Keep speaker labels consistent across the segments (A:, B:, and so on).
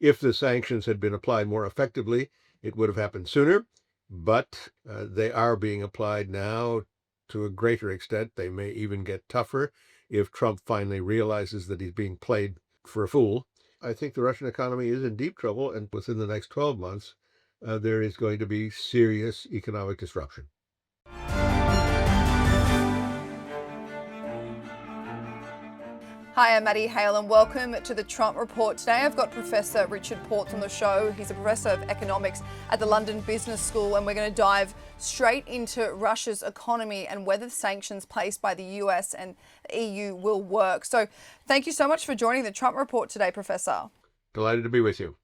A: If the sanctions had been applied more effectively, it would have happened sooner, but they are being applied now to a greater extent. They may even get tougher if Trump finally realizes that he's being played for a fool. I think the Russian economy is in deep trouble, and within the next 12 months, there is going to be serious economic disruption.
B: Hi, I'm Maddie, Hale, and welcome to the Trump Report. Today I've got Professor Richard Portes on the show. He's a professor of economics at the London Business School, and we're going to dive straight into Russia's economy and whether the sanctions placed by the US and the EU will work. So thank you so much for joining the Trump Report today, Professor.
A: Delighted to be with you.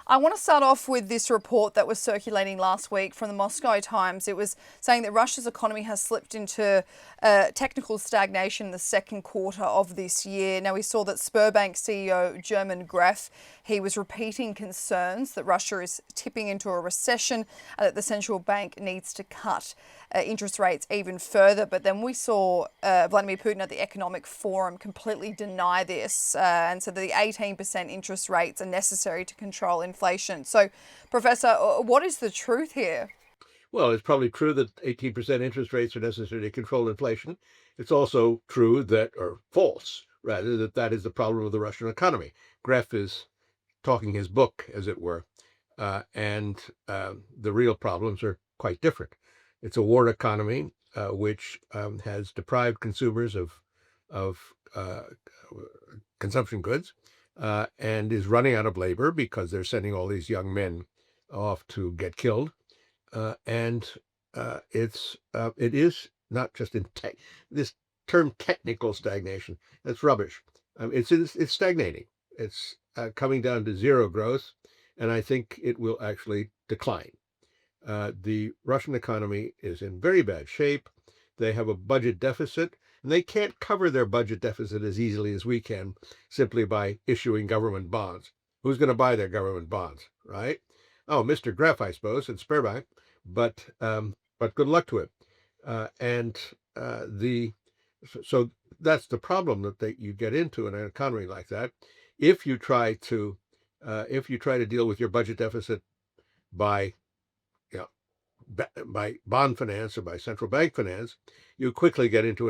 B: I want to start off with this report that was circulating last week from the Moscow Times. It was saying that Russia's economy has slipped into technical stagnation in the second quarter of this year. Now, we saw that Sberbank CEO German Gref, he was repeating concerns that Russia is tipping into a recession and that the central bank needs to cut interest rates even further. But then we saw Vladimir Putin at the Economic Forum completely deny this and said that the 18% interest rates are necessary to control inflation. So, Professor, what is the truth here?
A: Well, it's probably true that 18% interest rates are necessary to control inflation. It's also true that, or false, rather, that that is the problem of the Russian economy. Gref is talking his book, as it were, and the real problems are quite different. It's a war economy which has deprived consumers of consumption goods and is running out of labor because they're sending all these young men off to get killed. It is not just in this term technical stagnation. That's rubbish. It's stagnating. It's coming down to zero growth, and I think it will actually decline. The Russian economy is in very bad shape. They have a budget deficit, and they can't cover their budget deficit as easily as we can simply by issuing government bonds. Who's going to buy their government bonds, right? Oh, Mr. Gref, I suppose, and Sberbank, but good luck to it. So that's the problem that you get into in an economy like that. If you try to deal with your budget deficit by bond finance or by central bank finance, you quickly get into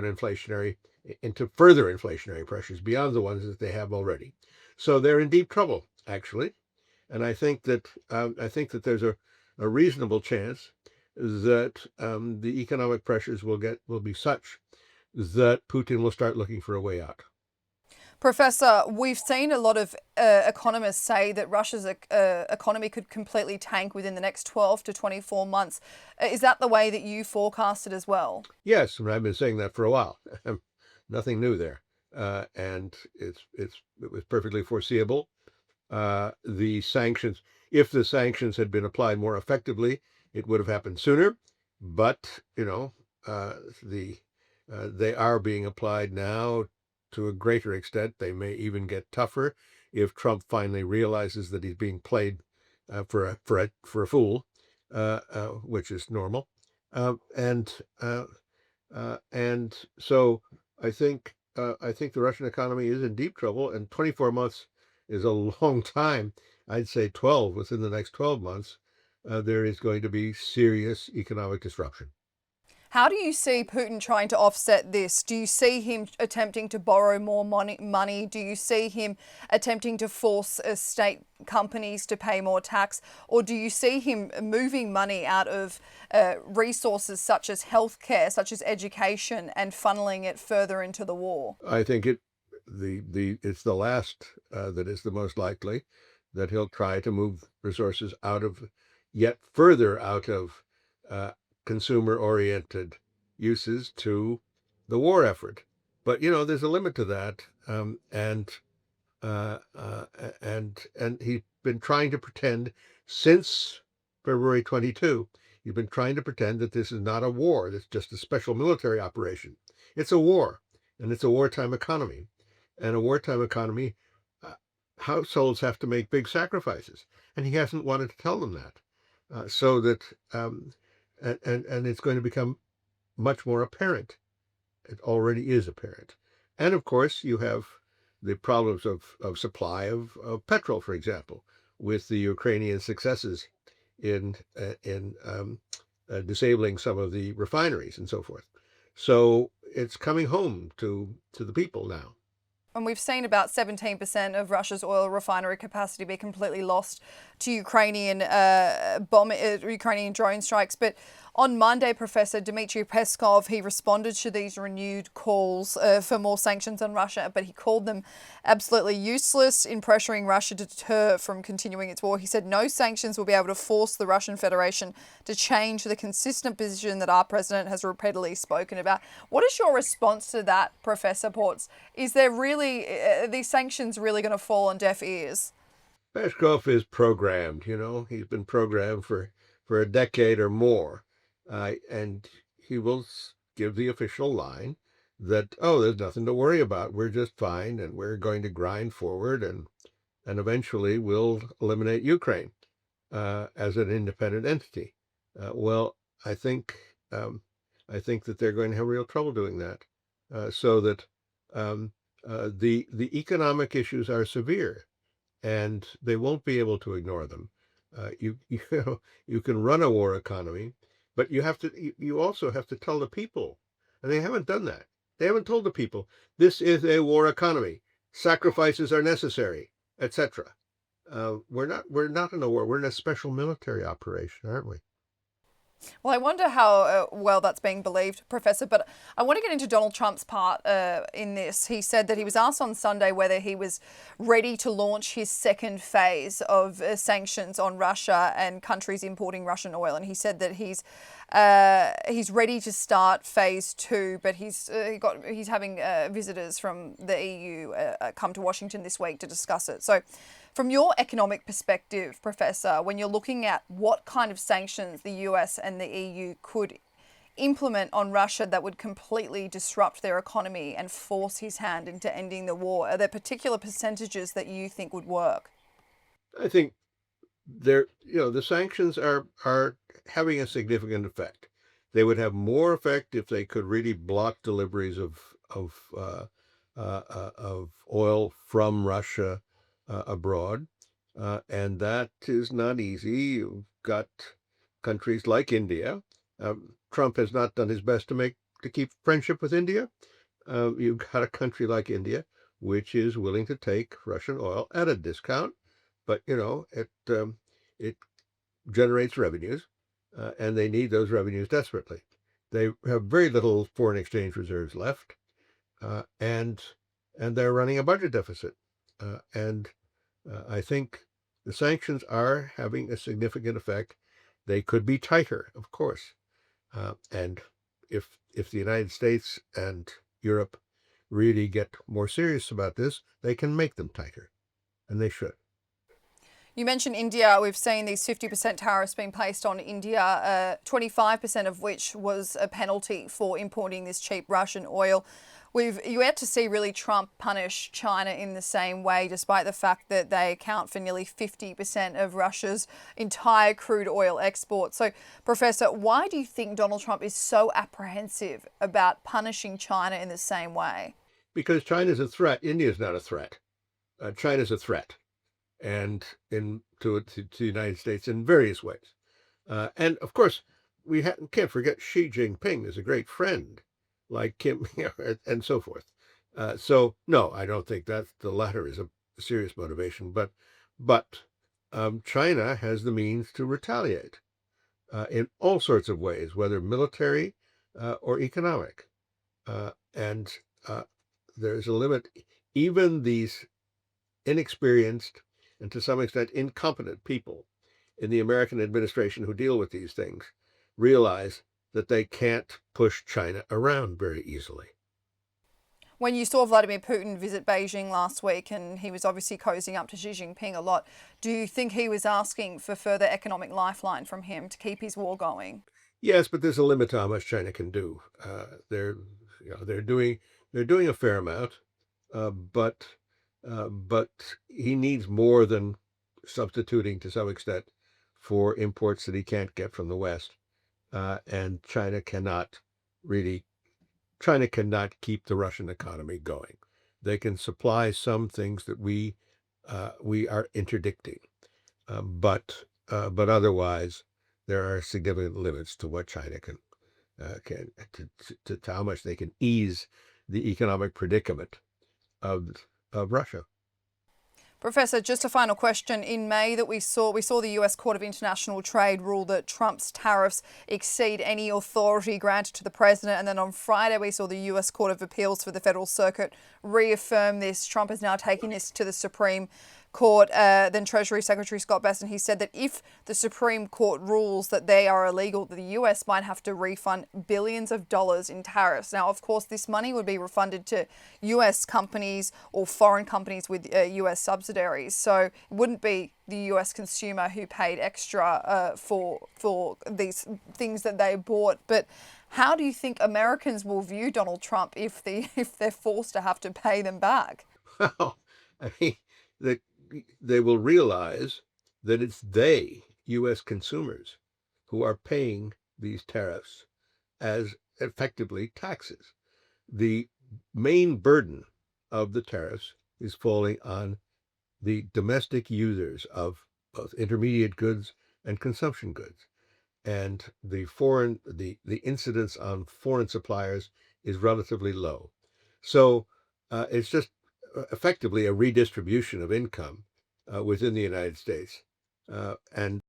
A: further inflationary pressures beyond the ones that they have already. So they're in deep trouble, actually. And I think that there's a reasonable chance that the economic pressures will be such that Putin will start looking for a way out.
B: Professor, we've seen a lot of economists say that Russia's economy could completely tank within the next 12 to 24 months. Is that the way that you forecast it as well?
A: Yes, and I've been saying that for a while. Nothing new there, and it was perfectly foreseeable. The sanctions, if the sanctions had been applied more effectively, it would have happened sooner. But they are being applied now to a greater extent. They may even get tougher if Trump finally realizes that he's being played for a fool, which is normal. And so I think the Russian economy is in deep trouble, and 24 months is a long time. I'd say 12. Within the next 12 months, there is going to be serious economic disruption.
B: How do you see Putin trying to offset this? Do you see him attempting to borrow more money? Do you see him attempting to force state companies to pay more tax? Or do you see him moving money out of resources such as healthcare, such as education, and funneling it further into the war?
A: I think it's the last that is the most likely, that he'll try to move resources yet further out of consumer-oriented uses to the war effort. But there's a limit to that, and he's been trying to pretend since February 22. He's been trying to pretend that this is not a war. It's just a special military operation. It's a war, and it's a wartime economy. And a wartime economy, households have to make big sacrifices, and he hasn't wanted to tell them that, so that. And it's going to become much more apparent. It already is apparent. And of course, you have the problems of supply of petrol, for example, with the Ukrainian successes in disabling some of the refineries and so forth. So it's coming home to the people now.
B: And we've seen about 17% of Russia's oil refinery capacity be completely lost to Ukrainian Ukrainian drone strikes. But on Monday, Professor Dmitry Peskov, he responded to these renewed calls for more sanctions on Russia, but he called them absolutely useless in pressuring Russia to deter from continuing its war. He said no sanctions will be able to force the Russian Federation to change the consistent position that our president has repeatedly spoken about. What is your response to that, Professor Ports? Is there really, these sanctions really going to fall on deaf ears?
A: Peskov is programmed, he's been programmed for a decade or more. And he will give the official line that, oh, there's nothing to worry about. We're just fine and we're going to grind forward and eventually we'll eliminate Ukraine as an independent entity. Well, I think I think that they're going to have real trouble doing that. So that the economic issues are severe and they won't be able to ignore them. You can run a war economy, but you also have to tell the people, and they haven't done that. They haven't told the people this is a war economy, sacrifices are necessary, etc. We're not in a war. We're in a special military operation, aren't we?
B: Well, I wonder how well that's being believed, Professor, but I want to get into Donald Trump's part in this. He said that he was asked on Sunday whether he was ready to launch his second phase of sanctions on Russia and countries importing Russian oil. And he said that he's ready to start phase two, but he's having visitors from the EU come to Washington this week to discuss it. So from your economic perspective, Professor, when you're looking at what kind of sanctions the US and the EU could implement on Russia that would completely disrupt their economy and force his hand into ending the war, are there particular percentages that you think would work?
A: I think the sanctions are having a significant effect. They would have more effect if they could really block deliveries of oil from Russia abroad, and that is not easy. You've got countries like India. Trump has not done his best to keep friendship with India. You've got a country like India, which is willing to take Russian oil at a discount, but it generates revenues, and they need those revenues desperately. They have very little foreign exchange reserves left, and they're running a budget deficit, and I think the sanctions are having a significant effect. They could be tighter, of course, and if the United States and Europe really get more serious about this, they can make them tighter, and they should.
B: You mentioned India. We've seen these 50% tariffs being placed on India, 25% of which was a penalty for importing this cheap Russian oil. We've yet to see really Trump punish China in the same way, despite the fact that they account for nearly 50% of Russia's entire crude oil exports. So, Professor, why do you think Donald Trump is so apprehensive about punishing China in the same way?
A: Because China's a threat. India's not a threat. China's a threat, and to the United States in various ways. And of course, can't forget Xi Jinping is a great friend, like Kim, and so forth. So no, I don't think that the latter is a serious motivation. But China has the means to retaliate in all sorts of ways, whether military or economic. And there's a limit. Even these inexperienced and to some extent incompetent people in the American administration who deal with these things realize that they can't push China around very easily.
B: When you saw Vladimir Putin visit Beijing last week, and he was obviously cozying up to Xi Jinping a lot, do you think he was asking for further economic lifeline from him to keep his war going?
A: Yes, but there's a limit to how much China can do. They're doing a fair amount, but but he needs more than substituting to some extent for imports that he can't get from the West. And really, China cannot keep the Russian economy going. They can supply some things that we are interdicting, But otherwise, there are significant limits to what China can to how much they can ease the economic predicament of Russia.
B: Professor, just a final question. In May that we saw the US Court of International Trade rule that Trump's tariffs exceed any authority granted to the president. And then on Friday, we saw the US Court of Appeals for the Federal Circuit reaffirm this. Trump is now taking this to the Supreme Court. Then Treasury Secretary Scott Bessent, he said that if the Supreme Court rules that they are illegal, the US might have to refund billions of dollars in tariffs. Now, of course, this money would be refunded to US companies or foreign companies with US subsidiaries. So it wouldn't be the US consumer who paid extra for these things that they bought. But how do you think Americans will view Donald Trump if they're forced to have to pay them back?
A: Well, I mean, the they will realize that it's they, U.S. consumers, who are paying these tariffs as effectively taxes. The main burden of the tariffs is falling on the domestic users of both intermediate goods and consumption goods. And the incidence on foreign suppliers is relatively low. So it's just effectively a redistribution of income within the United States, and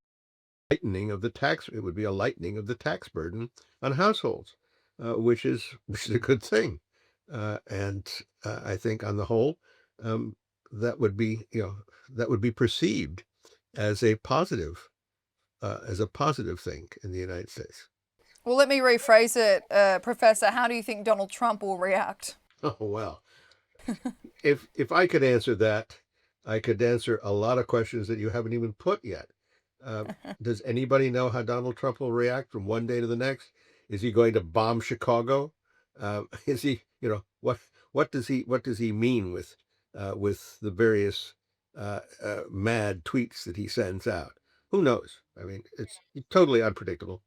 A: lightening of the tax. It would be a lightening of the tax burden on households, which is a good thing. And I think on the whole, um, that would be perceived as a positive thing in the United States.
B: Well, let me rephrase it, Professor. How do you think Donald Trump will react?
A: Oh well, if I could answer that, I could answer a lot of questions that you haven't even put yet. Uh, does anybody know how Donald Trump will react from one day to the next? Is he going to bomb Chicago? Is he, what does he mean with the various mad tweets that he sends out? Who knows? I mean, it's totally unpredictable.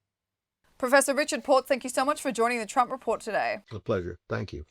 B: Professor Richard Port, thank you so much for joining the Trump Report today.
A: A pleasure. Thank you.